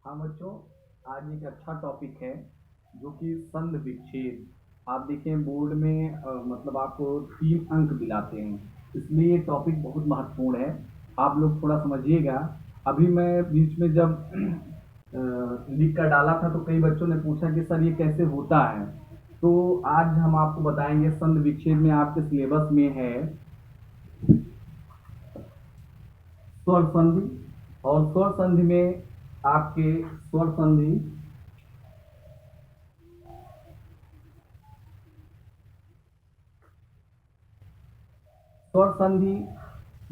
हाँ बच्चों, आज एक अच्छा टॉपिक है जो कि संधि विच्छेद। आप देखें बोर्ड में मतलब आपको 3 अंक दिलाते हैं, इसलिए ये टॉपिक बहुत महत्वपूर्ण है। आप लोग थोड़ा समझिएगा। अभी मैं बीच में जब लिख कर डाला था तो कई बच्चों ने पूछा कि सर ये कैसे होता है। तो आज हम आपको बताएंगे। संधि विच्छेद में आपके सिलेबस में है स्वर संधि, और स्वर संधि में आपके स्वर संधि स्वर संधि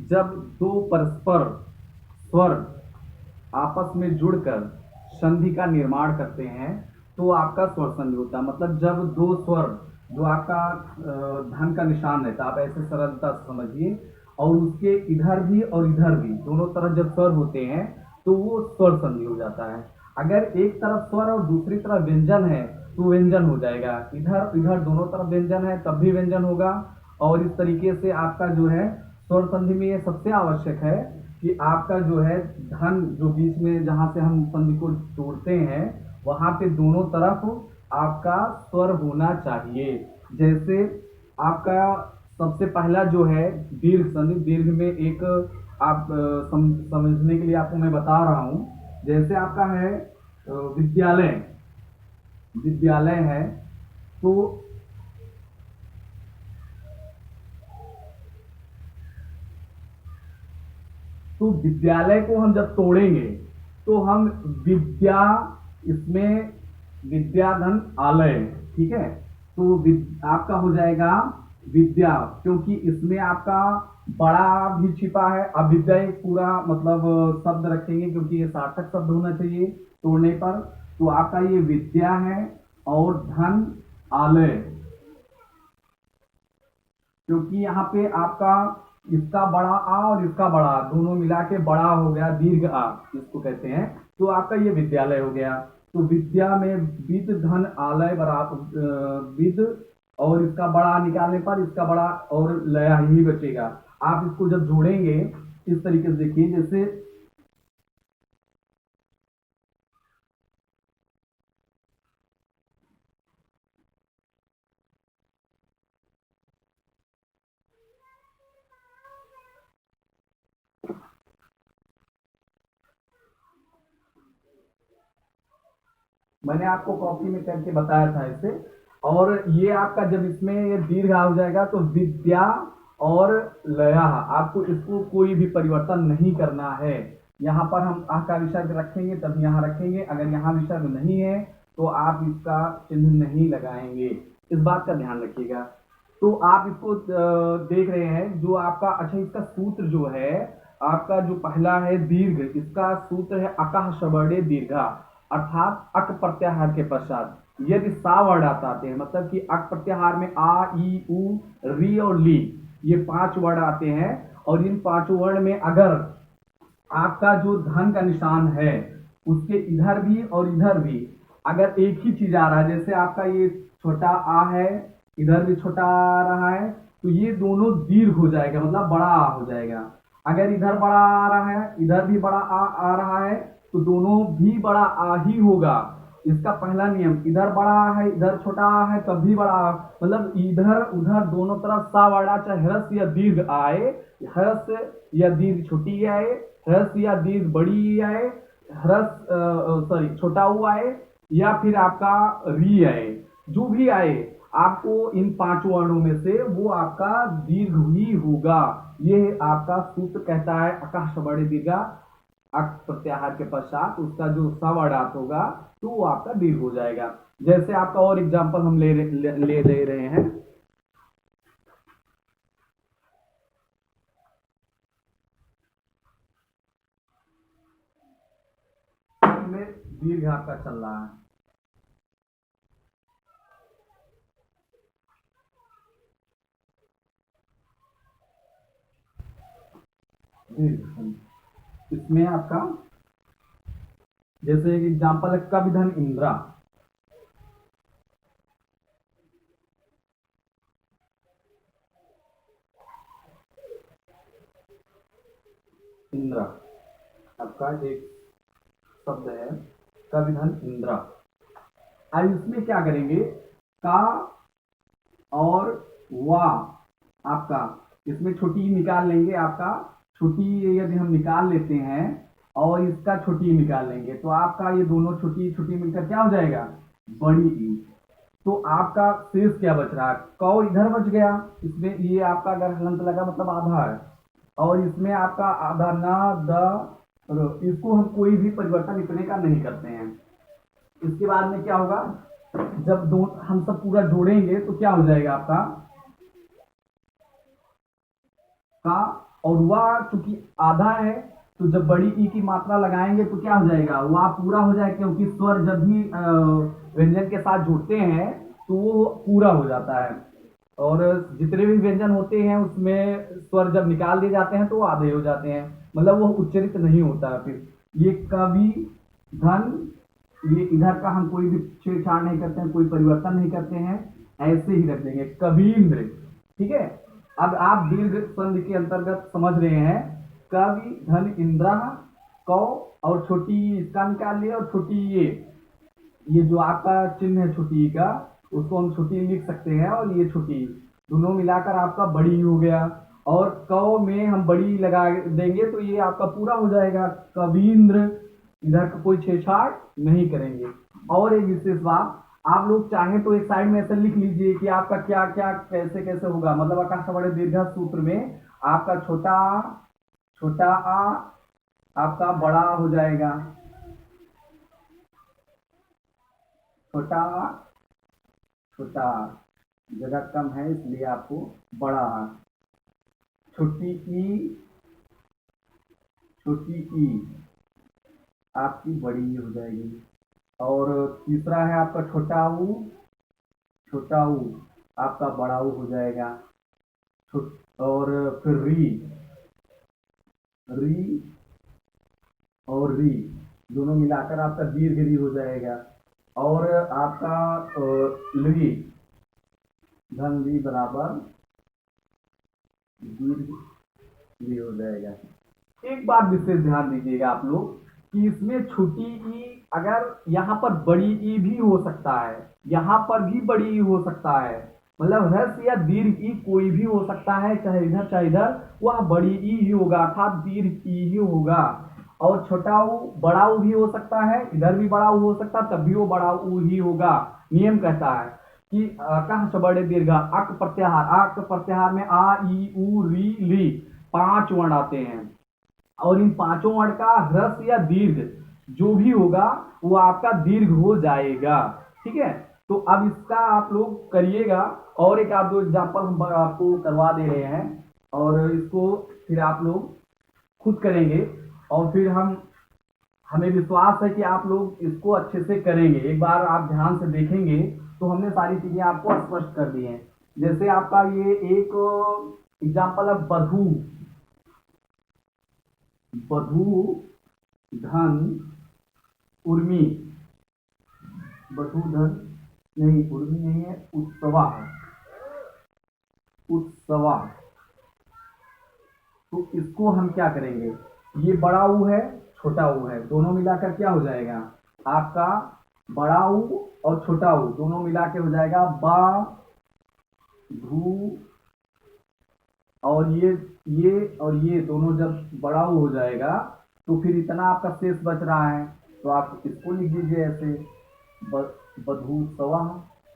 जब दो परस्पर स्वर आपस में जुड़कर संधि का निर्माण करते हैं तो आपका स्वर संधि होता है। मतलब जब दो स्वर, जो आपका धन का निशान रहता है, आप ऐसे सरलता से समझिए, और उसके इधर भी और इधर भी दोनों तरफ जब स्वर होते हैं तो वो स्वर संधि हो जाता है। अगर एक तरफ स्वर और दूसरी तरफ व्यंजन है तो व्यंजन हो जाएगा। इधर इधर दोनों तरफ व्यंजन है तब भी व्यंजन होगा। और इस तरीके से आपका जो है स्वर संधि में ये सबसे आवश्यक है कि आपका जो है धन, जो बीच में जहां से हम संधि को जोड़ते हैं वहां पे दोनों तरफ आपका स्वर होना चाहिए। जैसे आपका सबसे पहला जो है दीर्घ संधि, दीर्घ में एक आप समझने के लिए आपको मैं बता रहा हूं। जैसे आपका है विद्यालय, विद्यालय है तो विद्यालय को हम जब तोड़ेंगे तो हम विद्या, इसमें विद्याधन आलय, ठीक है। तो आपका हो जाएगा विद्या, क्योंकि इसमें आपका बड़ा भी छिपा है। अब विद्या एक पूरा मतलब शब्द रखेंगे क्योंकि ये सार्थक शब्द होना चाहिए तोड़ने पर। तो आपका ये विद्या है और धन आलय, क्योंकि यहाँ पे आपका इसका बड़ा आ और इसका बड़ा आ दोनों मिला के बड़ा हो गया, दीर्घ आ इसको कहते हैं। तो आपका ये विद्यालय हो गया। तो विद्या में विद धन आलय बराबर विद, और इसका बड़ा निकालने पर इसका बड़ा और लया ही बचेगा। आप इसको जब जोड़ेंगे इस तरीके से देखिए, जैसे मैंने आपको कॉपी में करके बताया था इसे। और ये आपका जब इसमें ये दीर्घ आ हो जाएगा तो विद्या और लया, आपको इसको कोई भी परिवर्तन नहीं करना है। यहाँ पर हम आ का विसर्ग रखेंगे तब यहाँ रखेंगे, अगर यहाँ विसर्ग नहीं है तो आप इसका चिन्ह नहीं लगाएंगे। इस बात का ध्यान रखिएगा। तो आप इसको देख रहे हैं जो आपका, अच्छा इसका सूत्र जो है आपका जो पहला है दीर्घ, इसका सूत्र है अकः शवर्णे दीर्घा, अर्थात अक प्रत्याहार के पश्चात यदि सा वर्ड आते हैं, मतलब कि अक प्रत्याहार में आ ई उ री और ली, ये 5 वर्ड आते हैं। और इन 5 वर्ण में अगर आपका जो धन का निशान है उसके इधर भी और इधर भी अगर एक ही चीज आ रहा है, जैसे आपका ये छोटा आ है, इधर भी छोटा आ रहा है, तो ये दोनों दीर्घ हो जाएगा, मतलब बड़ा आ हो जाएगा। अगर इधर बड़ा आ रहा है इधर भी बड़ा आ रहा है तो दोनों भी बड़ा आ ही होगा। इसका पहला नियम, इधर बड़ा है इधर छोटा है तब भी बड़ा, मतलब इधर उधर दोनों तरफ सा बड़ा, चाहे ह्रस्व या दीर्घ आए, ह्रस्व या दीर्घ छोटी आए, ह्रस्व या दीर्घ बड़ी आए, ह्रस्व सॉरी छोटा ऊ आए, या फिर आपका री आए, जो भी आए आपको इन 5 वर्णों में से वो आपका दीर्घ ही होगा। ये आपका सूत्र कहता है अकः शवर्णे दीर्घा, अक प्रत्याहार के पश्चात उसका जो सवर्णात होगा तो वो आपका दीर्घ हो जाएगा। जैसे आपका और एग्जांपल हम ले रहे हैं। में दीर्घ आपका चल रहा है, दीर्घ इसमें आपका जैसे एक एग्जांपल है कवि धन इंद्रा, इंद्रा आपका एक शब्द है। कवि धन इंद्र। अब इसमें क्या करेंगे, का और वा आपका, इसमें छोटी ई निकाल लेंगे आपका, छोटी ई यदि हम निकाल लेते हैं और इसका छोटी ई निकाल लेंगे तो आपका ये दोनों छोटी छोटी मिलकर क्या हो जाएगा, बड़ी ई। तो आपका शेष क्या बच रहा है, कौ इधर बच गया, इसमें ये आपका अगर हलंत लगा मतलब आधा है, और इसमें आपका आधा न द इसको हम कोई भी परिवर्तन इतने का नहीं करते हैं। इसके बाद में क्या होगा, जब दो हम सब पूरा जोड़ेंगे तो क्या हो जाएगा आपका, का और वह चूंकि आधा है तो जब बड़ी ई की मात्रा लगाएंगे तो क्या हो जाएगा, वह पूरा हो जाएगा, क्योंकि स्वर जब भी व्यंजन के साथ जुड़ते हैं तो वो पूरा हो जाता है, और जितने भी व्यंजन होते हैं उसमें स्वर जब निकाल दिए जाते हैं तो वो आधे हो जाते हैं, मतलब वो उच्चरित नहीं होता है। फिर ये कवि धन, ये इधर का हम कोई भी छेड़छाड़ नहीं करते हैं, कोई परिवर्तन नहीं करते हैं, ऐसे ही रख देंगे कवींद्र। ठीक है, अब आप दीर्घ संधि के अंतर्गत समझ रहे हैं, कवि धन इंद्र, कौ और छोटी इसका निकाल लिया, और छोटी ये जो आपका चिन्ह है छोटी का, उसको हम छोटी लिख सकते हैं, और ये छोटी दोनों मिलाकर आपका बड़ी हो गया, और कौ में हम बड़ी लगा देंगे तो ये आपका पूरा हो जाएगा कवींद्र। इधर का कोई छेड़छाड़ नहीं करेंगे। और एक विशेष बात, आप लोग चाहें तो एक साइड में ऐसे लिख लीजिए कि आपका क्या क्या कैसे कैसे होगा, मतलब आकाश बड़े दीर्घ सूत्र में आपका छोटा छोटा आ आपका बड़ा हो जाएगा, छोटा छोटा जगह कम है इसलिए आपको बड़ा, छोटी ई आपकी बड़ी हो जाएगी, और तीसरा है आपका छोटा ऊ आपका बड़ा ऊ हो जाएगा, और फिर री और री दोनों मिलाकर आपका दीर्घ री हो जाएगा, और आपका ली धन री बराबर दीर्घ री हो जाएगा। एक बात विशेष ध्यान दीजिएगा आप लोग कि इसमें छोटी ई अगर यहाँ पर बड़ी ई भी हो सकता है, यहाँ पर भी बड़ी ई हो सकता है, मतलब ह्रस्व या दीर्घ ई कोई भी हो सकता है, चाहे इधर वह बड़ी ई ही होगा, अर्थात दीर्घ ई ही होगा, और छोटा ऊ बड़ा ऊ भी हो सकता है, इधर भी बड़ा ऊ हो सकता है, तब भी वो बड़ा ऊ ही होगा। नियम कहता है कि कह बड़े दीर्घ अक प्रत्याहार में आ ई उ री ली 5 वर्ण आते हैं, और इन 5 वर्ण का ह्रस्व या दीर्घ जो भी होगा वो आपका दीर्घ हो जाएगा। ठीक है, तो अब इसका आप लोग करिएगा, और एक आप दो एग्जाम्पल हम आपको करवा दे रहे हैं, और इसको फिर आप लोग खुद करेंगे, और फिर हमें विश्वास है कि आप लोग इसको अच्छे से करेंगे। एक बार आप ध्यान से देखेंगे तो हमने सारी चीजें आपको स्पष्ट कर दी हैं। जैसे आपका ये एक एग्जाम्पल है बधू धन उर्मी, बधू धन नहीं, उर्मी नहीं है, उत्सवा है, उत्सवा। तो इसको हम क्या करेंगे, ये बड़ा ऊ है छोटा ऊ है, दोनों मिलाकर क्या हो जाएगा आपका बड़ा ऊ और छोटा ऊ दोनों मिला के हो जाएगा बा धू, और ये दोनों जब बड़ा ऊ हो जाएगा तो फिर इतना आपका शेष बच रहा है, तो आप इसको लिख दीजिए ऐसे बधू सवा।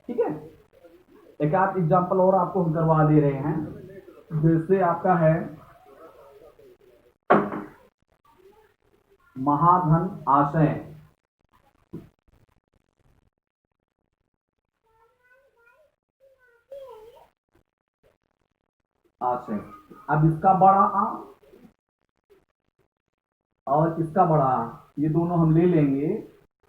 ठीक है, एक आध एग्जाम्पल और आपको हम करवा दे रहे हैं, जैसे आपका है महाधन आशय, आशय। अब इसका बड़ा आ और इसका बड़ा आ, ये दोनों हम ले लेंगे,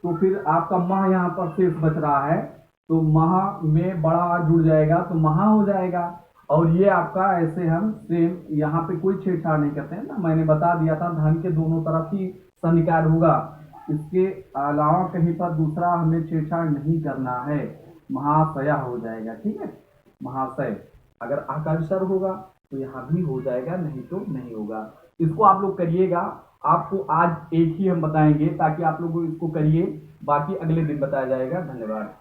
तो फिर आपका मह यहाँ पर शेष बच रहा है, तो महा में बड़ा आ जुड़ जाएगा तो महा हो जाएगा, और ये आपका ऐसे हम सेम यहाँ पे कोई छेड़छाड़ नहीं करते हैं ना, मैंने बता दिया था धन के दोनों तरफ ही सन्निकार होगा, इसके अलावा कहीं पर दूसरा हमें छेड़छाड़ नहीं करना है, महाशया हो जाएगा। ठीक है, महाशय अगर आकांक्षर होगा तो यहाँ भी हो जाएगा, नहीं तो नहीं होगा। इसको आप लोग करिएगा आपको आज एक ही हम बताएंगे ताकि आप लोग इसको करिए, बाकी अगले दिन बताया जाएगा। धन्यवाद।